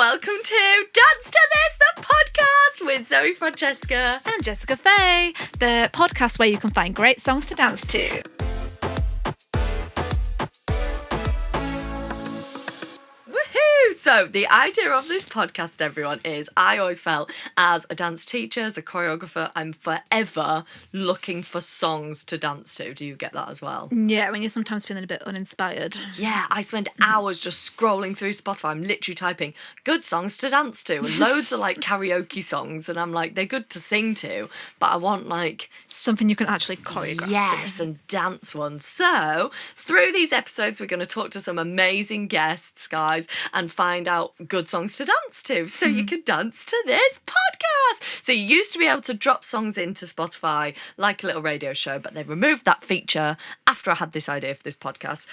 welcome to Dance to This, the podcast with Zoe, Francesca and Jessica Faye, the podcast where you can find great songs to dance to. So the idea of this podcast, everyone, is I always felt as a dance teacher, as a choreographer, I'm forever looking for songs to dance to. Do you get that as well? Yeah, when you're sometimes feeling a bit uninspired. Yeah, I spend hours just scrolling through Spotify. I'm literally typing good songs to dance to, and loads of like karaoke songs, and I'm like, they're good to sing to, but I want like something you can actually choreograph. Yes, and dance ones. So through these episodes, we're going to talk to some amazing guests, guys, and find out good songs to dance to so you can dance to this podcast. So you used to be able to drop songs into Spotify like a little radio show, but they've removed that feature after I had this idea for this podcast.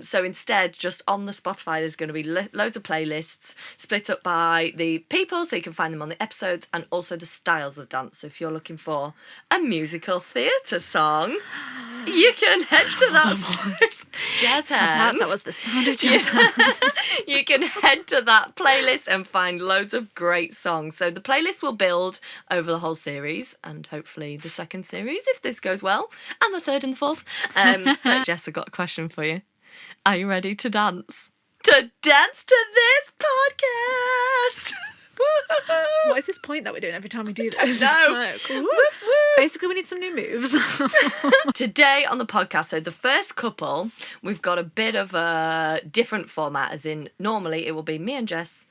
So instead, just on the Spotify, there's going to be loads of playlists split up by the people, so you can find them on the episodes, and also the styles of dance. So if you're looking for a musical theatre song, you can head to that jazz hands. That was the sound of jazz hands. You can head to that playlist and find loads of great songs. So the playlist will build over the whole series, and hopefully the second series, if this goes well, and the third and the fourth. But Jess, I've got a question for you. Are you ready to dance? To dance to this podcast! What is this point that we're doing every time we do this? No. Cool. Basically, we need some new moves. Today on the podcast, so the first couple, we've got a bit of a different format, as in normally it will be me and Jess,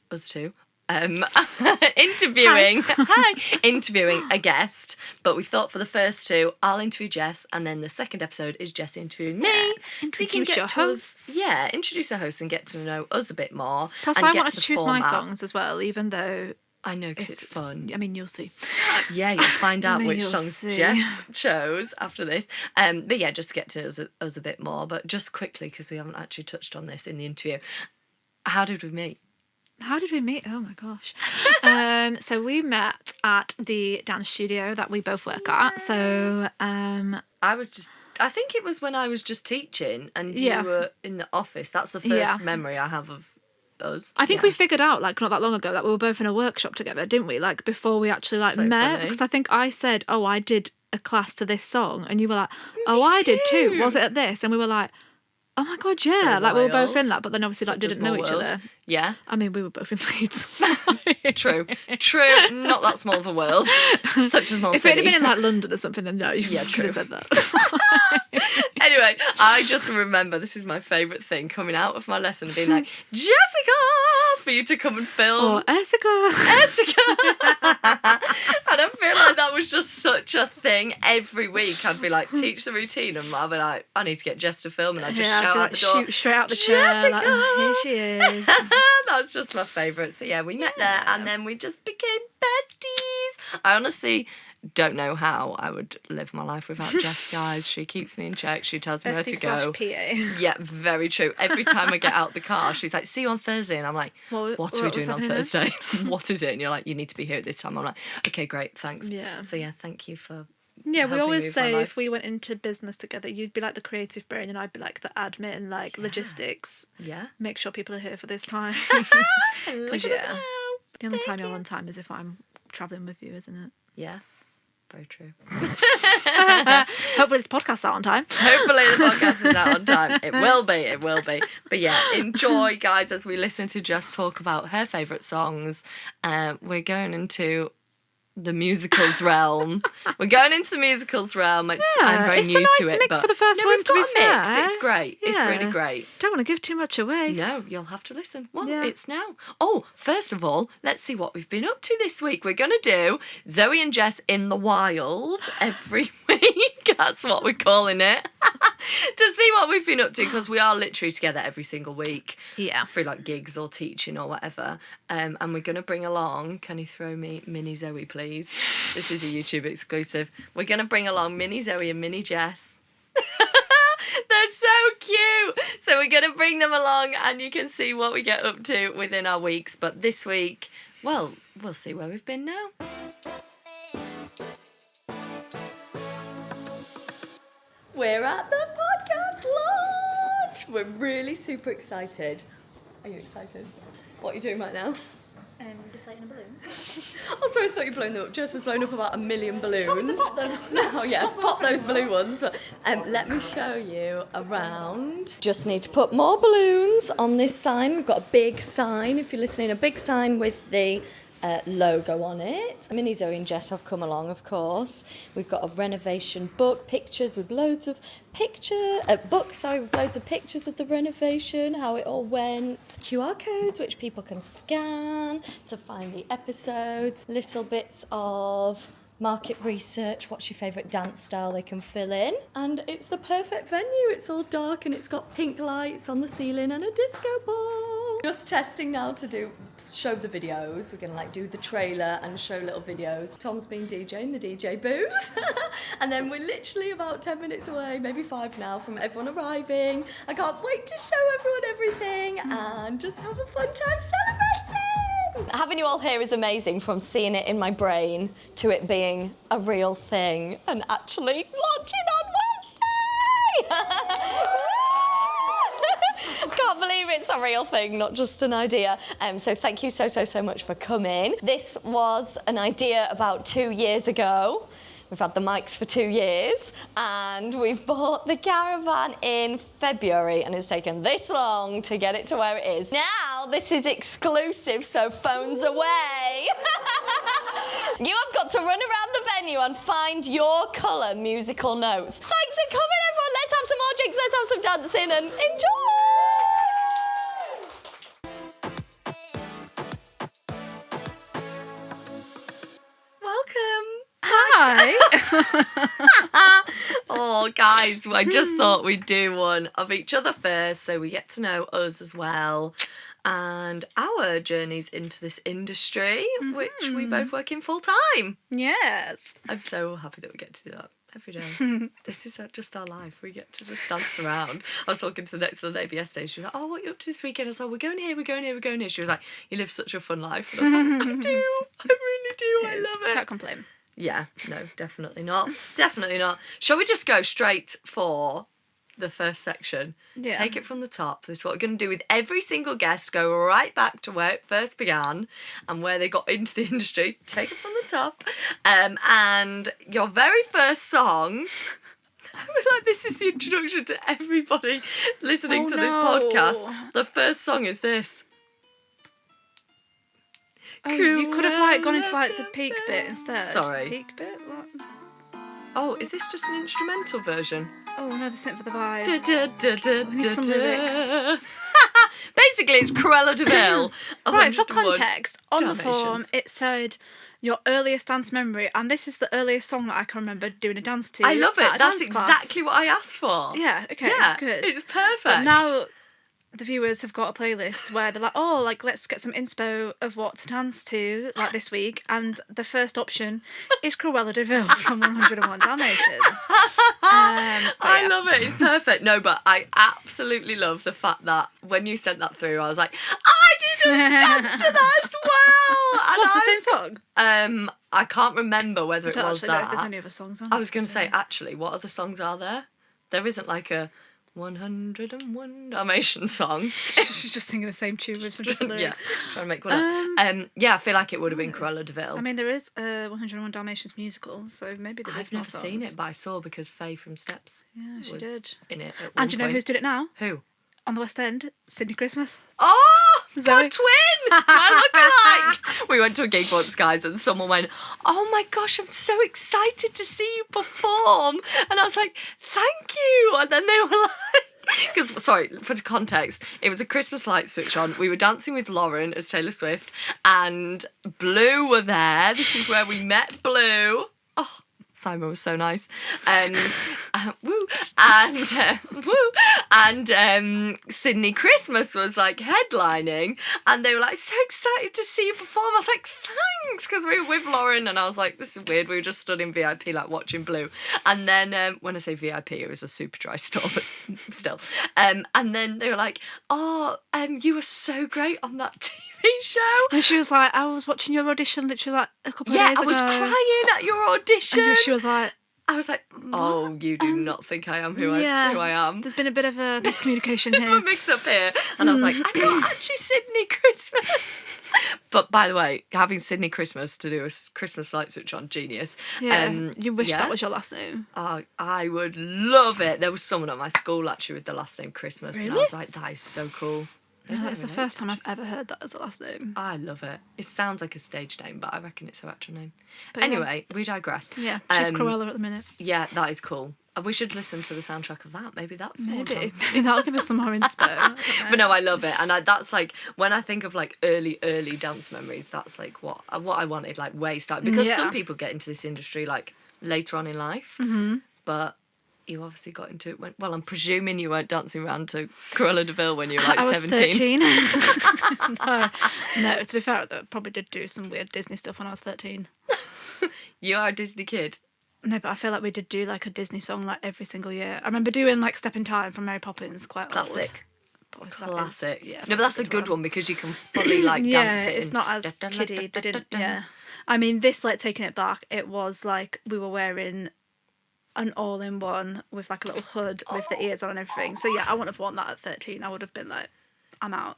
us two, interviewing a guest, but we thought for the first two, I'll interview Jess, and then the second episode is Jess interviewing me. Yeah, introduce your hosts. Introduce the hosts and get to know us a bit more. Plus, I want to choose my songs as well, even though I know, because it's fun. I mean, you'll see. Yeah, you'll find out which songs see. Jess chose after this. But yeah, just to get to know us a bit more. But just quickly, because we haven't actually touched on this in the interview, how did we meet? How did we meet? Oh my gosh. So we met at the dance studio that we both work at. So I think it was when I was just teaching and you were in the office. That's the first memory I have of us. I think we figured out, like, not that long ago, that we were both in a workshop together, didn't we? Like, before we actually, like, met. Funny. Because I think I said, oh, I did a class to this song. And you were like, oh, I did too. Was it at this? And we were like, oh my God, yeah. So like, we were wild. both in that, but then obviously, Such like, didn't know each world. other. Yeah. I mean, we were both in Leeds. True. Not that small of a world. Such a small If city. it had been in, like, London or something, then no, you could true. have said that. Anyway, I just remember, this is my favourite thing, coming out of my lesson and being like, Jessica, for you to come and film. Or Essica. And I feel like that was just such a thing every week. I'd be like, teach the routine, and I'd be like, I need to get Jess to film, and I'd just shout out the door. Shoot straight out the chair. Like, here she is. That was just my favourite. So yeah, we met there, and then we just became besties. I honestly don't know how I would live my life without Jess, guys. She keeps me in check. She tells me where to go. PA. Yeah, very true. Every time I get out the car, she's like, see you on Thursday. And I'm like, what are we doing on Thursday? What is it? And you're like, you need to be here at this time. I'm like, okay, great, thanks. Yeah. So yeah, thank you for Yeah, we helping always me with my say life. if we went into business together, you'd be like the creative brain and I'd be like the admin, like logistics. Yeah. Make sure people are here for this time. Look at us yeah. now. The only time you're on time is if I'm travelling with you, isn't it? Yeah, very true. Hopefully this podcast's out on time. Hopefully the podcast is out on time. It will be. But yeah, enjoy, guys, as we listen to Jess talk about her favourite songs. We're going into the musicals realm. I'm very new to it. It's a nice mix but for the first one, we've to be got a mix. fair. It's great. It's Yeah. really great. Don't want to give too much away. No, you'll have to listen. Well, Yeah. it's now. Oh, first of all, let's see what we've been up to this week. We're going to do Zoe and Jess in the wild every week. That's what we're calling it. To see what we've been up to, because we are literally together every single week. Yeah. Through like gigs or teaching or whatever. And we're going to bring along, can you throw me Mini Zoe, please? This is a YouTube exclusive. We're going to bring along Mini Zoe and Mini Jess. They're so cute. So we're going to bring them along and you can see what we get up to within our weeks. But this week, well, we'll see where we've been now. We're at the podcast launch. We're really super excited. Are you excited? What are you doing right now? Deflating a balloon. Oh, sorry, I thought you were blowing them up. Jess has blown up about 1 million balloons. Pop them. No, yeah, pop those blue ones. But, let me show you around. Just need to put more balloons on this sign. We've got a big sign, if you're listening, a big sign with the logo on it. Minnie, Zoe and Jess have come along, of course. We've got a renovation book, pictures with loads of books with loads of pictures of the renovation, how it all went. QR codes which people can scan to find the episodes. Little bits of market research, what's your favourite dance style they can fill in. And it's the perfect venue. It's all dark and it's got pink lights on the ceiling and a disco ball. Just testing now to show the videos. We're gonna do the trailer and show little videos. Tom's been DJing the DJ booth. And then we're literally about 10 minutes away, maybe 5 now, from everyone arriving. I can't wait to show everyone everything and just have a fun time celebrating. Having you all here is amazing, from seeing it in my brain to it being a real thing and actually launching on Wednesday. Can't believe it's a real thing, not just an idea. So thank you so much for coming. This was an idea about 2 years ago. We've had the mics for 2 years and we've bought the caravan in February and it's taken this long to get it to where it is. Now this is exclusive, so phones away. You have got to run around the venue and find your colour musical notes. Thanks for coming, everyone. Let's have some more drinks, let's have some dancing and enjoy. Hi. Oh, guys, I just thought we'd do one of each other first so we get to know us as well and our journeys into this industry, which we both work in full time. Yes. I'm so happy that we get to do that every day. This is just our life. We get to just dance around. I was talking to the next door neighbour yesterday. She was like, oh, what are you up to this weekend? I was like, we're going here, we're going here, we're going here. She was like, you live such a fun life. And I was like, I do. I really do. I love it. Can't complain. Yeah, no, definitely not. Definitely not. Shall we just go straight for the first section? Yeah. Take it from the top. This is what we're going to do with every single guest. Go right back to where it first began and where they got into the industry. Take it from the top. And your very first song... I feel like this is the introduction to everybody listening to this podcast. The first song is this. Oh, you could have gone into the peak bit instead. Sorry. Peak bit? What? Oh, is this just an instrumental version? Oh, no, the synth for the vibe. We need some lyrics. Basically, it's Cruella de Vil. Right, for context, on the Dalmatians. form it said your earliest dance memory, and this is the earliest song that I can remember doing a dance to. I love it. at a That's dance class. exactly what I asked for. Yeah, okay, Yeah, good. it's perfect. But now the viewers have got a playlist where they're like, oh, let's get some inspo of what to dance to, this week, and the first option is Cruella de Vil from 101 Dalmatians. I love it. It's perfect. No, but I absolutely love the fact that when you sent that through, I was like, I didn't dance to that as well. And What's the same song? I can't remember whether it I don't was actually know that. if there's any other songs on I it. was going to say, actually, what other songs are there? There isn't a 101 Dalmatian song. She's just singing the same tune with some different Yeah, lyrics. trying to make one up. Yeah, I feel like it would have been Cruella de Vil. I mean, there is a 101 Dalmatians musical, so maybe there is I've more never songs. seen it, but I saw because Faye from Steps Yeah, she was did. in it at And one do you know point. who's doing it now? Who? On the West End, Sydney Christmas. Oh, Zoe. my twin! My lookalike! We went to a gig once, guys, and someone went, oh my gosh, I'm so excited to see you perform. And I was like, thank you. And then they were like, because, sorry, for context, it was a Christmas light switch on. We were dancing with Lauren as Taylor Swift, and Blue were there. This is where we met Blue. Oh, Simon was so nice. Woo. And Sydney Christmas was headlining, and they were so excited to see you perform. I was like, thanks, because we were with Lauren, and I was like, this is weird. We were just stood in VIP watching Blue. And then when I say VIP, it was a super dry store, but still. And then they were like, oh, you were so great on that TV show. And she was like, I was watching your audition literally a couple of Yeah, days I ago. was crying at your audition. And she was like, I was like, oh, you do not think I am who I am. There's been a bit of a miscommunication A here. mix up here. And I was like, I'm not actually Sydney Christmas. But by the way, having Sydney Christmas to do a Christmas light switch on, genius. Yeah, you wish that was your last name. I would love it. There was someone at my school actually with the last name Christmas. Really? And I was like, that is so cool. No, that's the first time I've ever heard that as a last name. I love it. It sounds like a stage name, but I reckon it's her actual name. But anyway, we digress. Yeah, she's Cruella at the minute. Yeah, that is cool. We should listen to the soundtrack of that. Maybe that's more Maybe dance. that'll give us some more inspo. But no, I love it, and that's like when I think of like early dance memories. That's like what I wanted, like way start, because some people get into this industry like later on in life, but you obviously got into it when. Well, I'm presuming you weren't dancing around to Cruella de Vil when you were like 17. I was 13. No, to be fair, I probably did do some weird Disney stuff when I was 13. You are a Disney kid. No, but I feel like we did do like a Disney song like every single year. I remember doing like Step in Time from Mary Poppins, quite classic. Classic. Yeah, no, but that's a good one because you can fully like dance it. It's not as kiddie. They didn't. Yeah, I mean, this like taking it back, it was like we were wearing an all-in-one with like a little hood with the ears on and everything. So yeah, I wouldn't have worn that at 13. I would have been like, I'm out.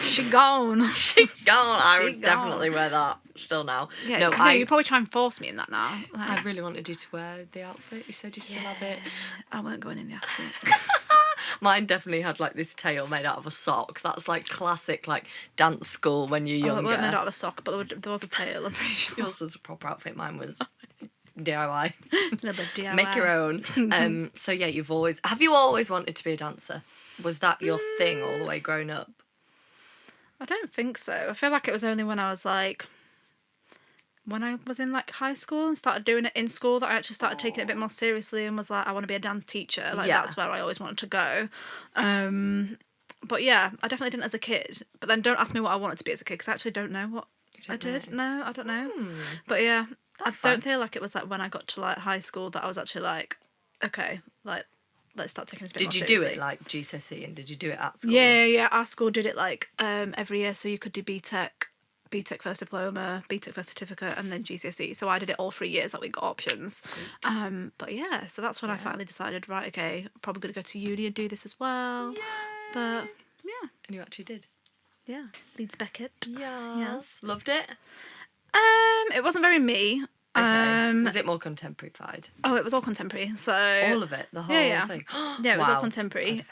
She gone. She gone. I would definitely wear that still now. Yeah, no, you probably try and force me in that now. Like, I really wanted you to wear the outfit. You said you still have it. I weren't going in the outfit. Mine definitely had like this tail made out of a sock. That's like classic like dance school when you're younger. It wasn't made out of a sock, but there was a tail, I'm pretty sure. Yours was a proper outfit. Mine was DIY. A little bit DIY. Make your own. So yeah, have you always wanted to be a dancer? Was that your thing all the way growing up? I don't think so. I feel like it was only when I was in like high school and started doing it in school that I actually started taking it a bit more seriously and was like, I want to be a dance teacher. Like that's where I always wanted to go. But yeah, I definitely didn't as a kid. But then don't ask me what I wanted to be as a kid because I actually don't know what I did. No, I don't know. But yeah, I don't feel like it was like when I got to like high school that I was actually like, okay, like let's start taking this a bit more seriously. Did you do it like GCSE and did you do it at school? Yeah. Our school did it like every year, so you could do BTEC first diploma, BTEC first certificate, and then GCSE. So I did it all 3 years. Like we got options. But yeah, so that's when I finally decided, right, okay, I'm probably gonna go to uni and do this as well. Yay! But yeah, and you actually did. Yeah, Leeds Beckett. Yes. Loved it. It wasn't very me. Okay. Was it more contemporary-fied? Oh, it was all contemporary. So all of it, the whole thing. Yeah, it was all contemporary.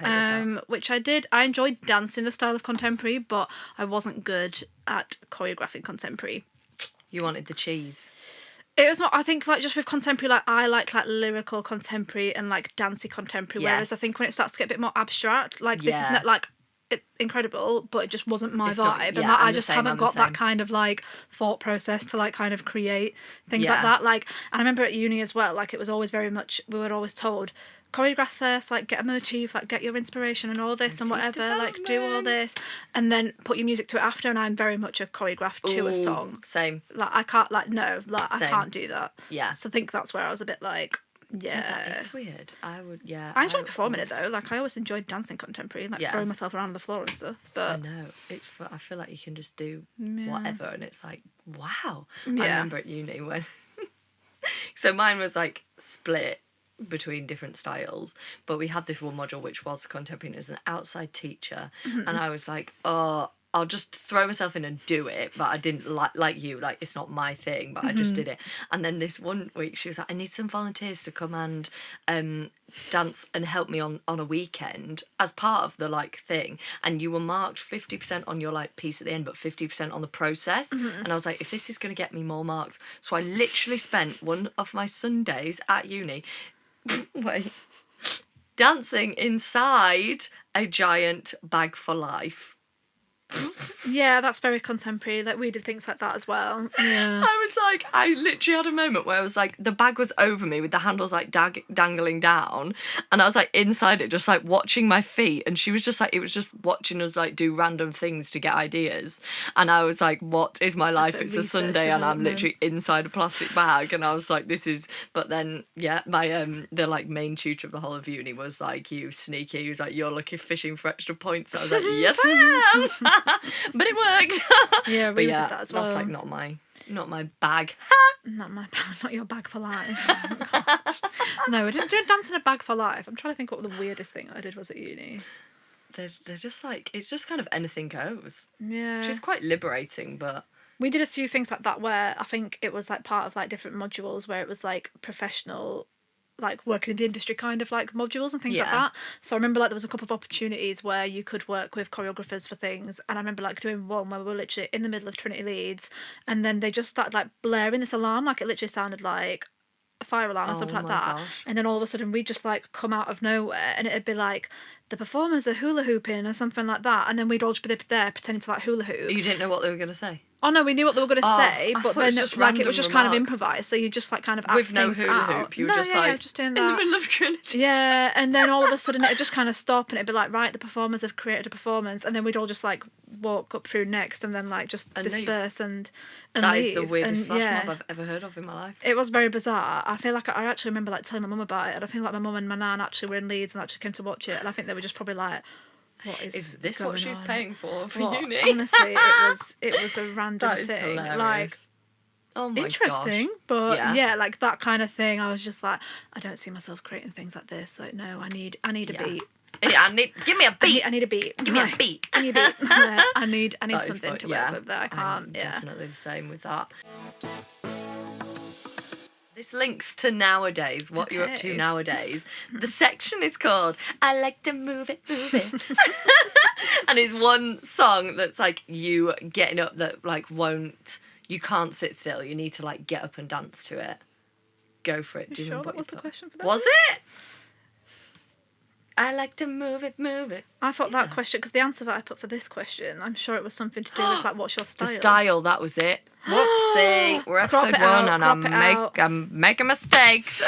Which I did. I enjoyed dancing the style of contemporary, but I wasn't good at choreographing contemporary. You wanted the cheese. It was not. I think like just with contemporary, like I like lyrical contemporary and like dancey contemporary. Yes. Whereas I think when it starts to get a bit more abstract, like this is not like. Incredible, but it just wasn't my vibe, and like, I just haven't got that kind of like thought process to like kind of create things like that. Like, and I remember at uni as well, like it was always very much we were always told choreograph first, like get a motif, like get your inspiration and all this and whatever, like do all this, and then put your music to it after. And I'm very much a choreograph to a song. Same. Like I can't I can't do that. Yeah. So I think that's where I was a bit like. Yeah, that is weird. I enjoy performing it though. Like I always enjoyed dancing contemporary, like throwing myself around on the floor and stuff. But I know I feel like you can just do whatever, and it's like wow. I remember at uni when, so mine was like split between different styles, but we had this one module which was contemporary as an outside teacher, and I was like, oh. I'll just throw myself in and do it, but I didn't like you, like it's not my thing, but I just did it. And then this one week she was like, I need some volunteers to come and dance and help me on a weekend as part of the like thing, and you were marked 50% on your like piece at the end but 50% on the process. And I was like, if this is going to get me more marks, so I literally spent one of my Sundays at uni dancing inside a giant bag for life. Yeah, that's very contemporary. Like we did things like that as well. Yeah. I was like, I literally had a moment where I was like, the bag was over me with the handles like dangling down, and I was like inside it, just like watching my feet. And she was just like, it was just watching us like do random things to get ideas. And I was like, what is my life? It's a Sunday and I'm literally inside a plastic bag. And I was like, this is. But then my the like main tutor of the whole of uni was like, you sneaky. He was like, you're looking fishing for extra points. I was like, yes I am. But it worked. Yeah, we did that as well. That's like not my bag. Not your bag for life. Oh, gosh. No, I didn't dance in a bag for life. I'm trying to think what the weirdest thing I did was at uni. They're just like, it's just kind of anything goes. Yeah. Which is quite liberating, but... We did a few things like that where I think it was like part of like different modules where it was like professional, like working in the industry kind of like modules and things like that. So I remember like there was a couple of opportunities where you could work with choreographers for things, and I remember like doing one where we were literally in the middle of Trinity Leeds, and then they just started like blaring this alarm, like it literally sounded like a fire alarm or something like that. Gosh. And then all of a sudden we'd just like come out of nowhere and it'd be like the performers are hula hooping or something like that, and then we'd all just be there pretending to like hula hoop. You didn't know what they were going to say? Oh no, we knew what they were going to say, but then like it was just kind of remarks. improvised, so you just like kind of act with no things hula out. hoop. You were just doing that in the middle of Trinity. Yeah, and then all of a sudden it'd just kind of stop and it'd be like, right, the performers have created a performance, and then we'd all just like walk up through next and then like just disperse and that leave. Is the weirdest and, flash mob I've ever heard of in my life. It was very bizarre. I feel like I actually remember like telling my mum about it, and I feel like my mum and my nan actually were in Leeds and actually came to watch it, and I think they were just probably like, what is this what she's paying for uni? Honestly, it was a random thing. Hilarious. Like, oh my interesting, gosh. but yeah, like that kind of thing. I was just like, I don't see myself creating things like this. Like, no, I need a beat. Yeah, give me a beat. I need a beat. Give me a beat. I need a beat. Yeah, I need something to work with that I can't. I'm definitely the same with that. This links to nowadays, what you're up to nowadays. The section is called I Like to Move It, Move It. And it's one song that's like you getting up that like you can't sit still. You need to like get up and dance to it. Go for it. You sure that was the question for that? Was it? I like to move it, move it. I thought that question, because the answer that I put for this question, I'm sure it was something to do with like what's your style. The style, that was it. Whoopsie, we're episode 1 and I'm making mistakes.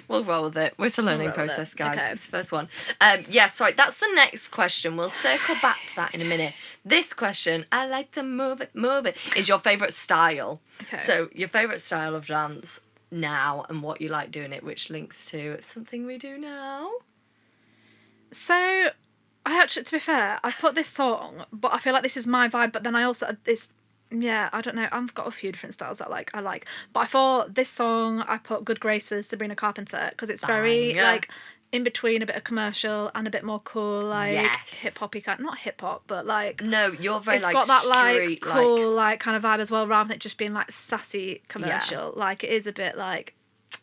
We'll roll with it. It's a learning process, guys. Okay. It's the first one. Sorry, that's the next question. We'll circle back to that in a minute. This question, I like to move it, is your favourite style. Okay. So your favourite style of dance now and what you like doing it, which links to something we do now. So, I actually, to be fair, I've put this song, but I feel like this is my vibe, but then I also, I don't know, I've got a few different styles that I like. But I thought this song, I put Good Graces, Sabrina Carpenter, because it's very, like, in between a bit of commercial and a bit more cool, like, hip-hoppy kind, not hip-hop, but, like... No, you're very, it's like, got that, street, like, cool, like, kind of vibe as well, rather than it just being, like, sassy commercial. Yeah. Like, it is a bit, like...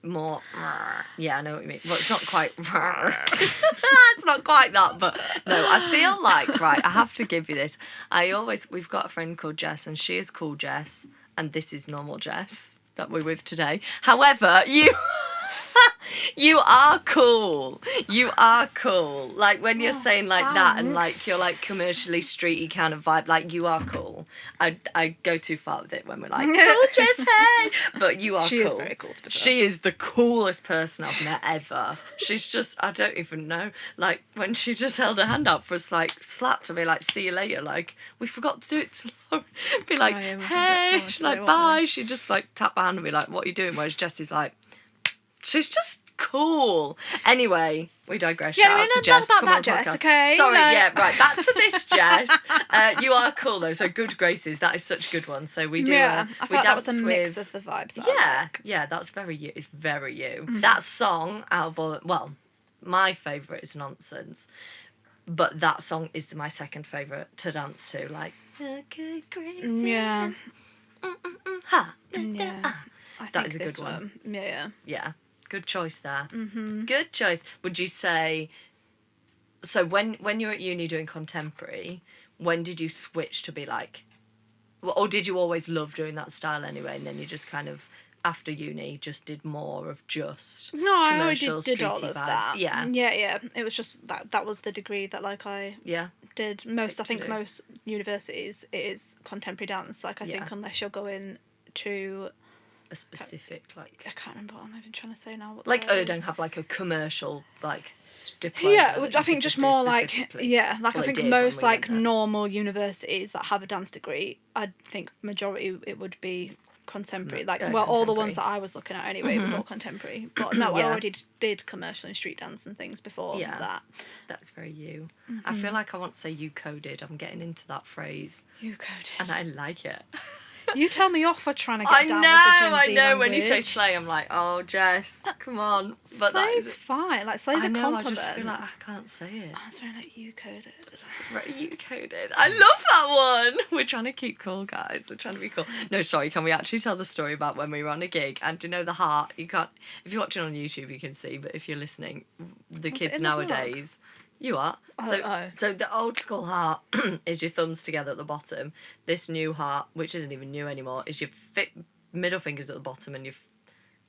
more I know what you mean. Well, it's not quite it's not quite that, but no, I feel like, right, I have to give you this. We've got a friend called Jess, and she is cool Jess, and this is normal Jess that we're with today. However, you are cool. You are cool. Like, when you're saying like that and like you're like commercially streety kind of vibe, like you are cool. I go too far with it when we're like, cool Jess, hey! But you are cool. She is very cool, to be fair. She is the coolest person I've met ever. She's just, I don't even know. Like, when she just held her hand up for us, like, slap to be like, see you later. Like, we forgot to do it slow. Be like, hey. She's like, bye. She just like tap her hand and be like, what are you doing? Whereas Jessie's like, she's just cool. Anyway, we digress. Yeah, Shout out to Jess. About that, Jess, okay? Sorry, right. Back to this, Jess. You are cool though. So Good Graces, that is such a good one. So we do. Yeah, I thought that was a mix of the vibes. Yeah, that's very you. It's very you. Mm-hmm. That song out of all, my favourite is Nonsense, but that song is my second favourite to dance to. Like, Good Graces. Yeah. Ha. Yeah. That is a good one. Yeah. Good choice there. Mm-hmm. Good choice. Would you say... So when you're at uni doing contemporary, when did you switch to be like... Or did you always love doing that style anyway, and then you just kind of, after uni, just did more of just commercial, did all vibes? of that. Yeah. It was just that was the degree that like I did most. I think most universities it is contemporary dance. Like I think unless you're going to... a specific, like... I can't remember what I'm even trying to say now. What like, don't have, like, a commercial, like, diploma. Yeah, which I think just more, like... Yeah, like, I think most, like, normal universities that have a dance degree, I think majority it would be contemporary. All the ones that I was looking at anyway, it was all contemporary. But no, I already did commercial and street dance and things before that. That's very you. I feel like I want to say you coded. I'm getting into that phrase. You coded. And I like it. You tell me off for trying to get down with the Gen Z I know. language. When you say slay, I'm like, oh, Jess, come on. But Slay's fine. Like, slay's a compliment. I just feel like I can't say it. Oh, it's very like, you coded. Right, you coded. I love that one. We're trying to keep cool, guys. We're trying to be cool. No, sorry, can we actually tell the story about when we were on a gig? And do you know the heart? You can't, if you're watching on YouTube, you can see, but if you're listening, the kids nowadays... You are. So the old school heart is your thumbs together at the bottom. This new heart, which isn't even new anymore, is your middle fingers at the bottom and your...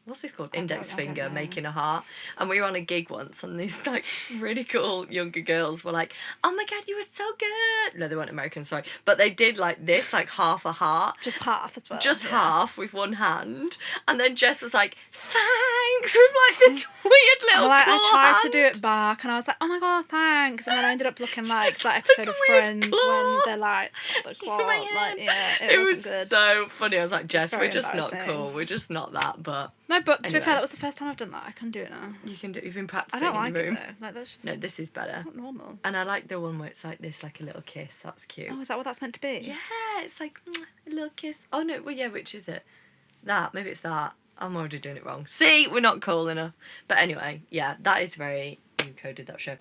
What's this called? Index finger making a heart. And we were on a gig once and these like really cool younger girls were like, oh my God, you were so good. No, they weren't American, sorry. But they did like this, like half a heart. Just half as well. Just half with one hand. And then Jess was like, thanks, with like this weird little I tried hand. to do it back and I was like, oh my God, thanks. And then I ended up looking like that episode of Friends when they're like, the claw. Like, yeah, it wasn't good. So funny. I was like, Jess, we're just not cool. We're just not that, but... No, but to be fair, that was the first time I've done that. I can do it now. You can do. You've been practicing. I don't like in the room. it though. Like, that's just no, this is better. It's not normal. And I like the one where it's like this, like a little kiss. That's cute. Oh, is that what that's meant to be? Yeah, it's like a little kiss. Oh no, well yeah, which is it? That maybe it's that. I'm already doing it wrong. See, we're not cool enough. But anyway, yeah, that is very you coded that show.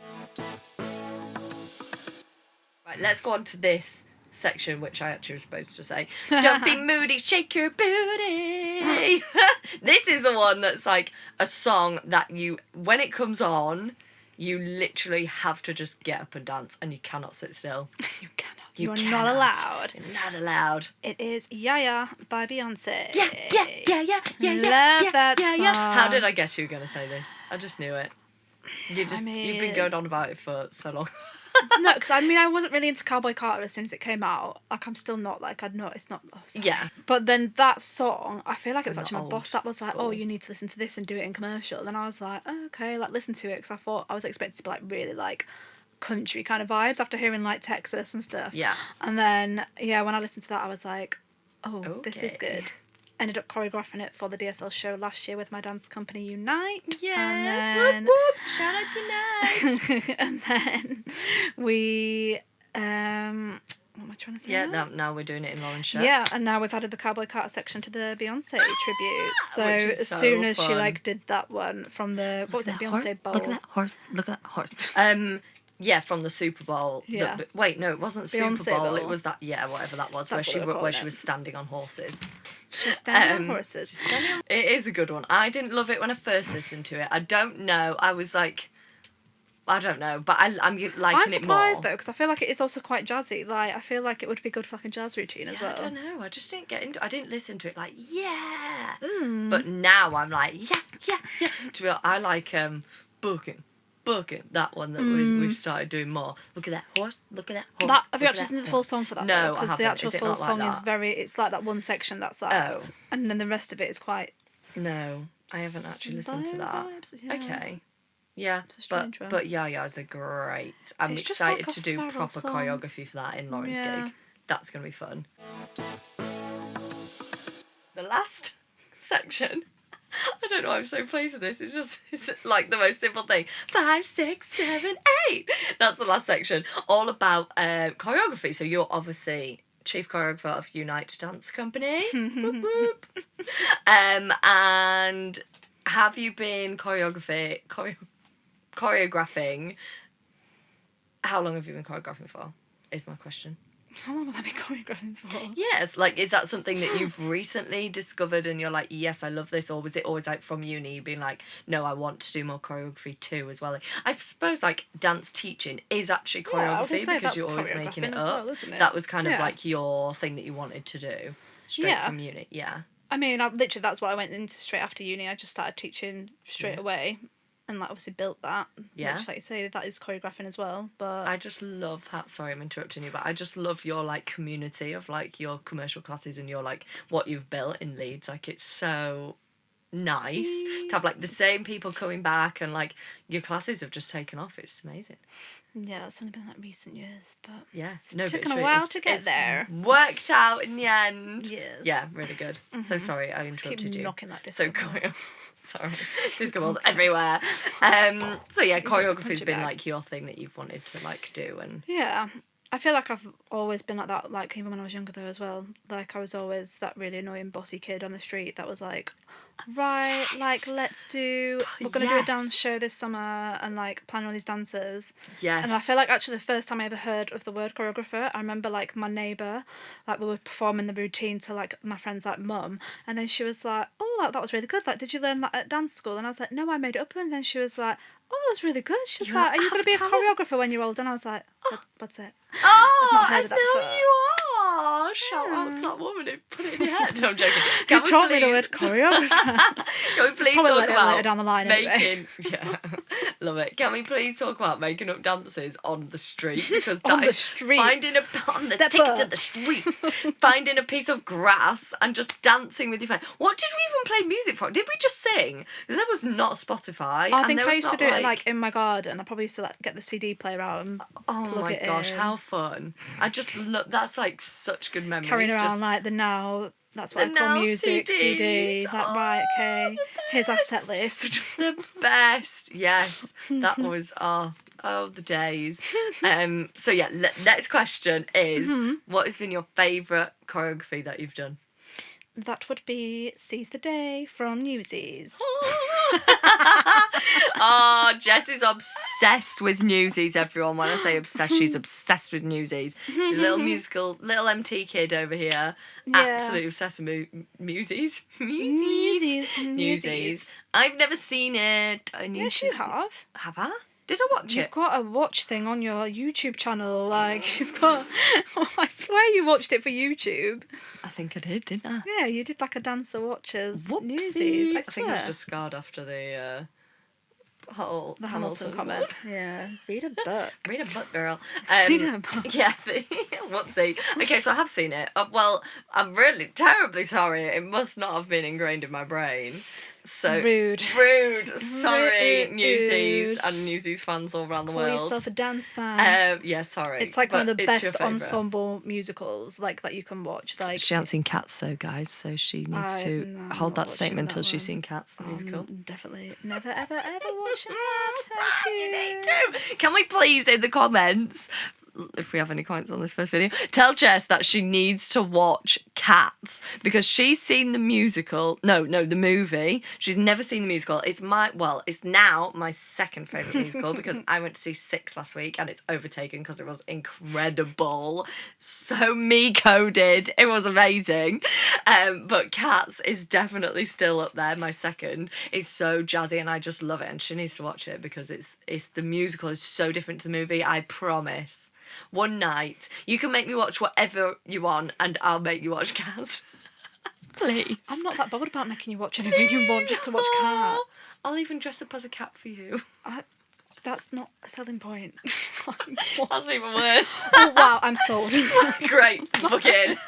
Right, let's go on to this section, which I actually was supposed to say. Don't be moody, shake your booty. This is the one that's like a song that you, when it comes on, you literally have to just get up and dance and you cannot sit still. You cannot. You're not allowed. You're not allowed. It is Yeah by Beyonce. Yeah. Love that song. How did I guess you were going to say this? I just knew it. You've been going on about it for so long. No, because I wasn't really into Cowboy Carter as soon as it came out. Like, I'm still not. Like, I'd know it's not. Oh, yeah. But then that song, I feel like it was actually my old boss that was like, school. oh, you need to listen to this and do it in commercial. Then I was like, oh, okay, like, listen to it. Because I thought I was expected to be, like, really, like, country kind of vibes after hearing, like, Texas and stuff. Yeah. And then, yeah, when I listened to that, I was like, oh, this is Okay. good. Ended up choreographing it for the DSL show last year with my dance company Unite. Yes, And then, whoop, whoop. Shout out Unite. and then we what am I trying to say? Yeah, now we're doing it in Lauren's show. Yeah, and now we've added the Cowboy Carter section to the Beyonce tribute. So Which is as so soon as she fun. like did that one from the what was it, Beyonce Bowl? Look at that horse. Look at that horse. Yeah, from the Super Bowl. Yeah. Wait, no, it wasn't Beyonce Super Bowl. Bowl. It was that. Yeah, whatever that was, That's where what she it. was standing on horses. She was standing on horses. It is a good one. I didn't love it when I first listened to it. I don't know. I was like, I don't know, but I'm liking it more. I'm surprised though, because I feel like it is also quite jazzy. Like, I feel like it would be good for like a jazz routine as well. I don't know. I just didn't get into. I didn't listen to it like But now I'm like yeah. To be honest, I like Booking, that one that we've started doing more. Look at that horse. Look at that horse. Have you actually listened to the full song for that? No, because the actual full song is very. It's like that one section that's like. Oh. And then the rest of it is quite. No, I haven't actually listened to that. Vibes, yeah. Okay. Yeah, It's a strange one. but Yaya's are great. I'm It's just excited like a to do feral proper song. choreography for that in Lauren's Yeah. gig. That's going to be fun. The last section. I don't know why I'm so pleased with this. It's like the most simple thing. 5, 6, 7, 8. That's the last section. All about choreography. So you're obviously chief choreographer of Unite Dance Company. Whoop, whoop. And have you been choreographing? How long have you been choreographing for? Is my question. How long have I been choreographing for? Yes, like, is that something that you've recently discovered and you're like, yes, I love this? Or was it always like from uni being like, no, I want to do more choreography too as well? Like, I suppose like dance teaching is actually choreography because you're always making it up. Well, isn't it? That was kind of like your thing that you wanted to do straight from uni. Yeah. I mean, that's what I went into straight after uni. I just started teaching straight away. And like obviously built that. Yeah. Which, like you say, that is choreographing as well. But I just love how, sorry I'm interrupting you, but I just love your like community of like your commercial classes and your like what you've built in Leeds. Like it's so nice to have like the same people coming back, and like your classes have just taken off. It's amazing. Yeah, that's only been like recent years, but no, it's taken a while to get there. Worked out in the end. Yes. Yeah, really good. So sorry I interrupted you. Knocking that disco ball. Sorry, disco balls everywhere. So yeah, choreography's been like your thing that you've wanted to like do, and yeah. I feel like I've always been like that, like even when I was younger though as well. Like I was always that really annoying bossy kid on the street that was like, right, like we're gonna do a dance show this summer and like plan all these dances. Yes. And I feel like actually the first time I ever heard of the word choreographer, I remember like my neighbour, like we were performing the routine to like my friend's like mum, and then she was like, oh, that was really good. Like, did you learn that at dance school? And I was like, no, I made it up. And then she was like, oh, that was really good. She was like, are you going to be a choreographer when you're old? And I was like, what's it? Oh, I've not heard of that I know before. you are. Shout out to that woman who put it in your head. No, I'm joking. Who taught me the word choreographer? Can we please Probably talk about later down the line making... Yeah, love it. Can we please talk about making up dances on the street? Because on that the is street. Finding a the street, finding a piece of grass and just dancing with your friend. What did we even play music for? Did we just sing? Because there was not Spotify. I think I used to do it like in my garden. I probably used to like get the CD player out and plug it gosh, in. how fun! I just look. That's like such good memories. Carrying around like the Now. That's what I call music CDs. CD. Like, right, okay. Here's our set list. The best. Yes, that was the days. So yeah, next question is, what has been your favourite choreography that you've done? That would be Seize the Day from Newsies. Oh, Jess is obsessed with Newsies, everyone. When I say obsessed, she's obsessed with Newsies. She's a little musical, little MT kid over here. Yeah. Absolutely obsessed with Newsies. I've never seen it. Yes, you have. Have I? Did I watch it? You've got a watch thing on your YouTube channel. Like, you've got... I swear you watched it for YouTube. I think I did, didn't I? Yeah, you did like a dancer watches Whoopsie. Newsies. I think I was just scarred after the whole Hamilton comment. Yeah, read a book. Read a book, girl. Read a book. Yeah, whoopsie. Okay, so I have seen it. Well, I'm really terribly sorry. It must not have been ingrained in my brain. So rude. Sorry, Newsies and Newsies fans all around the world. Call yourself a dance fan. Yeah, sorry. It's like one of the best ensemble musicals like that you can watch. Like she hasn't seen Cats though, guys. So she needs to hold that statement until she's seen Cats, the musical. Definitely never ever watching that. Thank you. You need to. Can we please in the comments, if we have any comments on this first video, tell Jess that she needs to watch Cats because she's seen the musical. No, the movie. She's never seen the musical. It's now my second favourite musical because I went to see 6 last week and it's overtaken because it was incredible. So me coded. It was amazing. But Cats is definitely still up there. My second. It's so jazzy and I just love it, and she needs to watch it because it's the musical is so different to the movie. I promise. One night, you can make me watch whatever you want and I'll make you watch Cats. Please. I'm not that bothered about making you watch anything you want just to watch Cats. I'll even dress up as a cat for you. That's not a selling point. That's even worse. Oh, wow, I'm sold. Great, book in.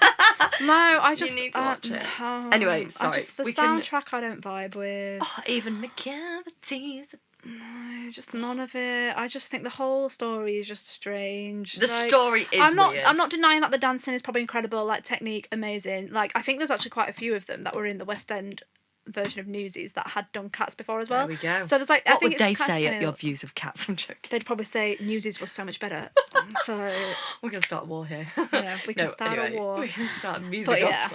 No, I just... You need to watch it. Anyway, sorry. The soundtrack I don't vibe with. Oh, even the cavities... No, just none of it. I just think the whole story is just strange. The story is weird. weird. I'm not denying that the dancing is probably incredible, like technique, amazing. Like I think there's actually quite a few of them that were in the West End version of Newsies that had done Cats before as well. There we go. So there's like, what would they say at your views of Cats? I'm joking. They'd probably say Newsies was so much better. So we're gonna start a war here. Yeah, we can start a war. We can start a musical. But yeah,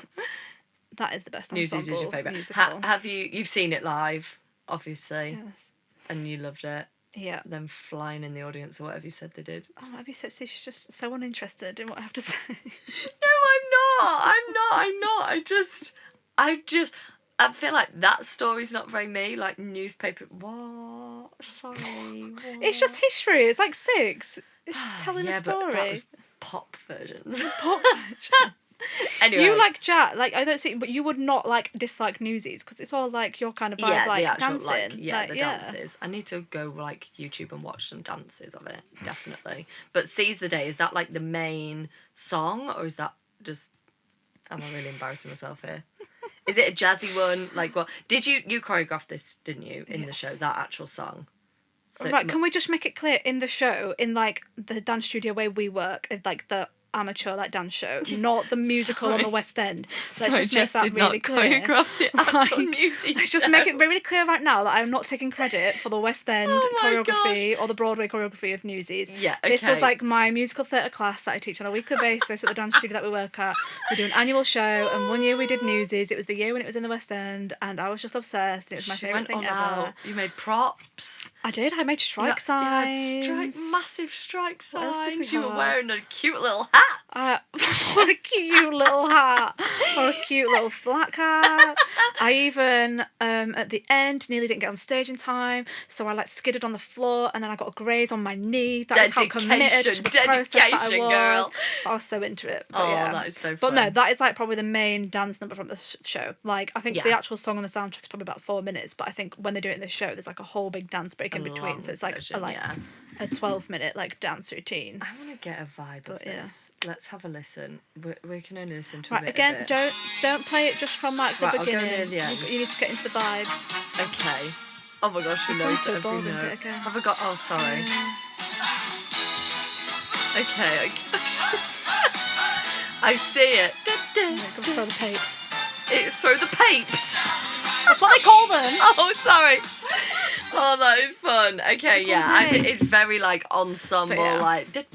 that is the best ensemble Newsies is your favourite. Musical. Have you've seen it live, obviously. Yes. And you loved it. Yeah. Them flying in the audience or whatever you said they did. Oh, whatever you said, she's just so uninterested in what I have to say. No, I'm not. I feel like that story's not very me. Like newspaper. What? Sorry. What? It's just history. It's like 6. It's just telling a story. But that was pop versions. Pop version. Anyway. You like jazz, like I don't see, but you would not like dislike Newsies because it's all like your kind of vibe, like the actual, dancing. Dances. I need to go like YouTube and watch some dances of it, definitely. But Seize the Day, is that like the main song or is that just? Am I really embarrassing myself here? Is it a jazzy one? Like what? Did you choreograph this, didn't you, in the Yes. show, that actual song? So, Right, can we just make it clear in the show, in like the dance studio where we work, in like the amateur like dance show, not the musical on the West End. Let's just make that really clear. Choreograph the actual music Let's just make it really clear right now that I'm not taking credit for the West End choreography or the Broadway choreography of Newsies. Yeah, okay. This was like my musical theatre class that I teach on a weekly basis at the dance studio that we work at. We do an annual show, and one year we did Newsies. It was the year when it was in the West End, and I was just obsessed. And it was my favourite thing ever. Out. You made props. I did. I made strike signs. Massive strike What else did we signs. You were have? wearing a cute little hat. What a cute little hat. Or a cute little flat cap. I even, at the end, nearly didn't get on stage in time. So I like skidded on the floor and then I got a graze on my knee. That's how committed to the process that I was. Girl. But I was so into it. But that is so fun. But no, that is like probably the main dance number from the show. Like, I think the actual song on the soundtrack is probably about 4 minutes. But I think when they do it in the show, there's like a whole big dance break in between. So it's like a 12-minute like dance routine. I want to get a vibe of this. Let's have a listen. We can only listen to right, a bit again, of it. don't play it just from like the beginning. I'll go near the end. You need to get into the vibes. Okay. Oh my gosh, she knows every note. Okay. Have I got... Oh, sorry. Okay. I see it. Go throw the papes. Throw the papes. That's what they call them. Oh, sorry. Oh, that is fun. Okay, yeah. It's very like ensemble, like. But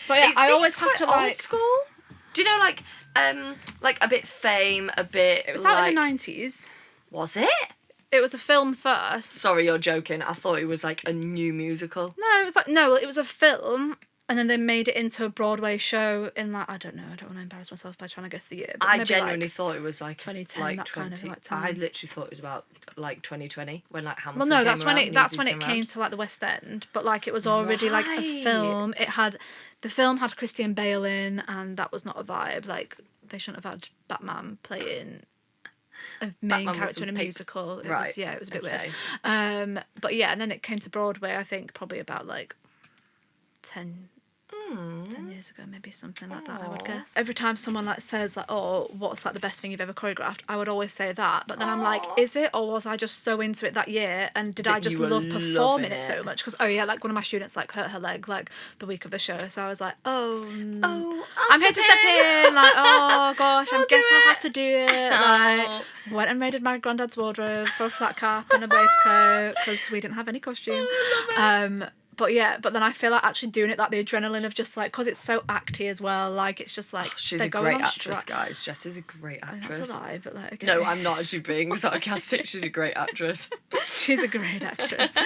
yeah, I always have to like old school. Do you know like a bit Fame, a bit? It was out in the 90s. Was it? It was a film first. Sorry, you're joking. I thought it was like a new musical. No, it was a film. And then they made it into a Broadway show in like, I don't know, I don't want to embarrass myself by trying to guess the year. But I genuinely thought it was like 2010, like that 20, kind of like time. I literally thought it was about like 2020 when like Hamilton. Well, no, came that's when it came to like the West End. But like it was already like a film. The film had Christian Bale in, and that was not a vibe. Like they shouldn't have had Batman playing a main character in a musical. It was a bit weird. But yeah, and then it came to Broadway. I think probably about like 10 years ago, maybe something like that, I would guess. Every time someone like says like, oh, what's like the best thing you've ever choreographed, I would always say that, but then I'm like, is it, or was I just so into it that year, and did I just love performing it so much? Because like one of my students like hurt her leg like the week of the show, so I was like, I'm here to step in, like, oh gosh, I guess I'll have to do it. Like, went and raided my granddad's wardrobe for a flat cap and a waistcoat because we didn't have any costume. But then I feel like actually doing it, like the adrenaline of just like, because it's so acty as well, like it's just like she's a great actress, guys. Jess is a great actress. That's a lie, but like, okay. No, I'm not actually being sarcastic. She's a great actress. She's a great actress.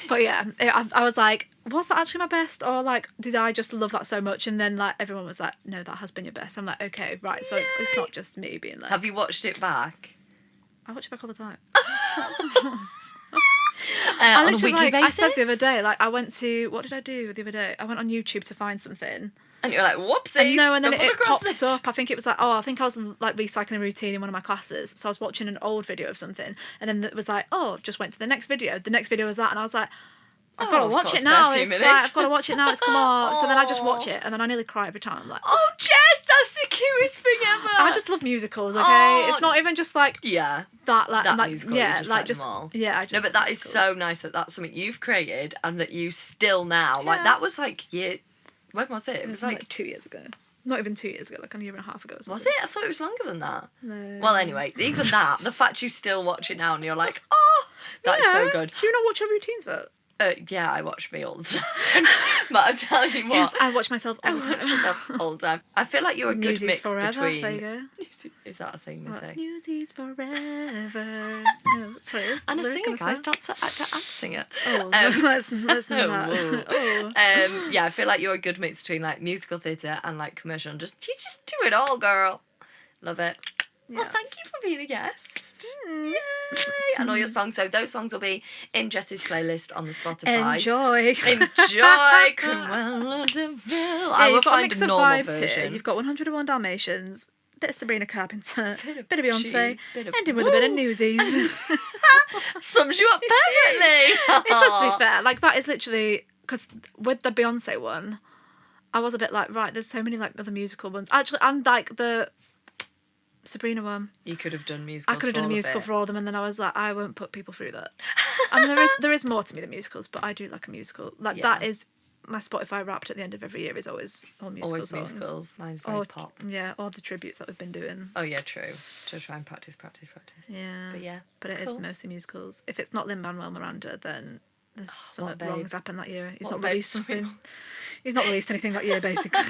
But yeah, I was like, was that actually my best, or like did I just love that so much? And then like everyone was like, no, that has been your best. I'm like, okay, right. So it's not just me being like. Have you watched it back? I watch it back all the time. On a weekly basis? I said the other day, like I went to, what did I do the other day? I went on YouTube to find something. And you're like, whoopsie. And then it popped up. I think it was like, I think I was like recycling a routine in one of my classes. So I was watching an old video of something, and then it was like, just went to the next video. The next video was that, and I was like, I've got to watch it now. I've got to watch it now. It's come on. So then I just watch it, and then I nearly cry every time. I'm like, oh, Jess, that's the cutest thing ever. I just love musicals. Okay, it's not even just like that musical. Yeah, like just them all. Yeah. No, but that is so nice that that's something you've created and that you still now like. That was like when was it? It was like 2 years ago. Not even 2 years ago, like a year and a half ago. Was it? I thought it was longer than that. No. Well, anyway, even that, the fact you still watch it now and you're like, oh, that's so good. Do you not watch your routines, though? Yeah, I watch me all the time. But I tell you what. Yes, I watch myself all the time. I feel like you're a good mix forever. between... There you go. Is that a thing they say? Newsies forever. Yeah, that's what it is. And a singer, guys. Dancer, actor, and singer. Oh, let's not. Oh. Yeah, I feel like you're a good mix between like musical theatre and like commercial. And you just do it all, girl. Love it. Yes. Well, thank you for being a guest. Yay! And all your songs. So those songs will be in Jess's playlist on the Spotify. Enjoy. Cruella de Vil. Yeah, you've got a mix of vibes here. You've got 101 Dalmatians, bit of Sabrina Carpenter, bit of Beyonce, ending with a bit of Newsies. Sums you up perfectly. It does, to be fair. Like, that is literally... Because with the Beyonce one, I was a bit like, right, there's so many like other musical ones. Actually, and like the Sabrina one. You could have done musicals. I could have done a musical for all of them, and then I was like, I won't put people through that. And there is more to me than musicals, but I do like a musical. Like that is my Spotify Wrapped at the end of every year is always all musical songs. Musicals. Mine's very pop. Yeah, all the tributes that we've been doing. Oh yeah, true. To try and practice. Yeah. But it is mostly musicals. If it's not Lin-Manuel Miranda, then there's something wrong has happened that year. He's not released something. He's not released anything that year, basically.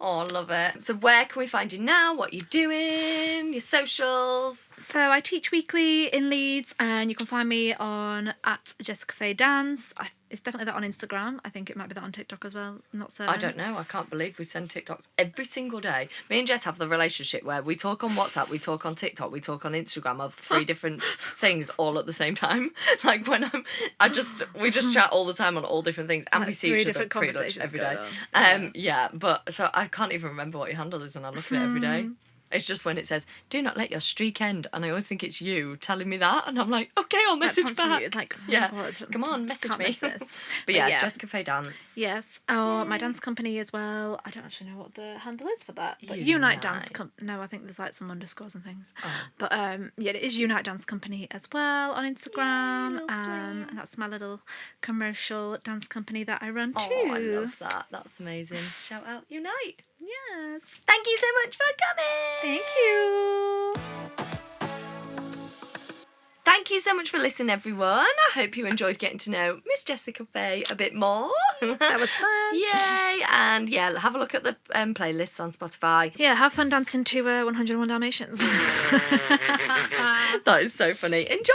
Oh, I love it. So where can we find you now? What are you doing? Your socials? So I teach weekly in Leeds, and you can find me on @JessicaFayeDance. It's definitely that on Instagram. I think it might be that on TikTok as well. I'm not certain. I don't know. I can't believe we send TikToks every single day. Me and Jess have the relationship where we talk on WhatsApp, we talk on TikTok, we talk on Instagram of 3 different things all at the same time. Like when we just chat all the time on all different things, and like we see each other pretty much every day. Yeah, but so I can't even remember what your handle is, and I look at it every day. It's just when it says, do not let your streak end. And I always think it's you telling me that. And I'm like, okay, I'll message back. You, like, oh yeah. God, come on, message me. But yeah, Jessica Faye Dance. Yes. Oh, my dance company as well. I don't actually know what the handle is for that. But Unite Dance Company. No, I think there's like some underscores and things. Oh. But yeah, it is Unite Dance Company as well on Instagram. And that's my little commercial dance company that I run too. Oh, I love that. That's amazing. Shout out Unite. Yes. Thank you so much for coming. Thank you. Thank you so much for listening, everyone. I hope you enjoyed getting to know Miss Jessica Faye a bit more. That was fun. Yay. And yeah, have a look at the playlists on Spotify. Yeah, have fun dancing to 101 Dalmatians. That is so funny. Enjoy.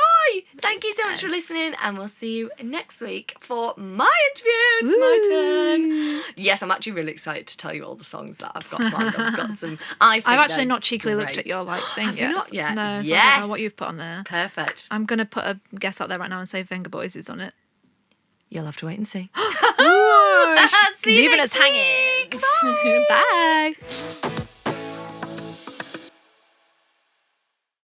Thank you so much for listening, and we'll see you next week for my interview. It's my turn. Yes, I'm actually really excited to tell you all the songs that I've got planned. I've got some. I've actually not cheekily looked at your thing yet. Not yet. No, so I don't know what you've put on there. Perfect. I'm going to put a guess out there right now and say Venga Boys is on it. You'll have to wait and see. Ooh, leaving us hanging. Bye. Bye.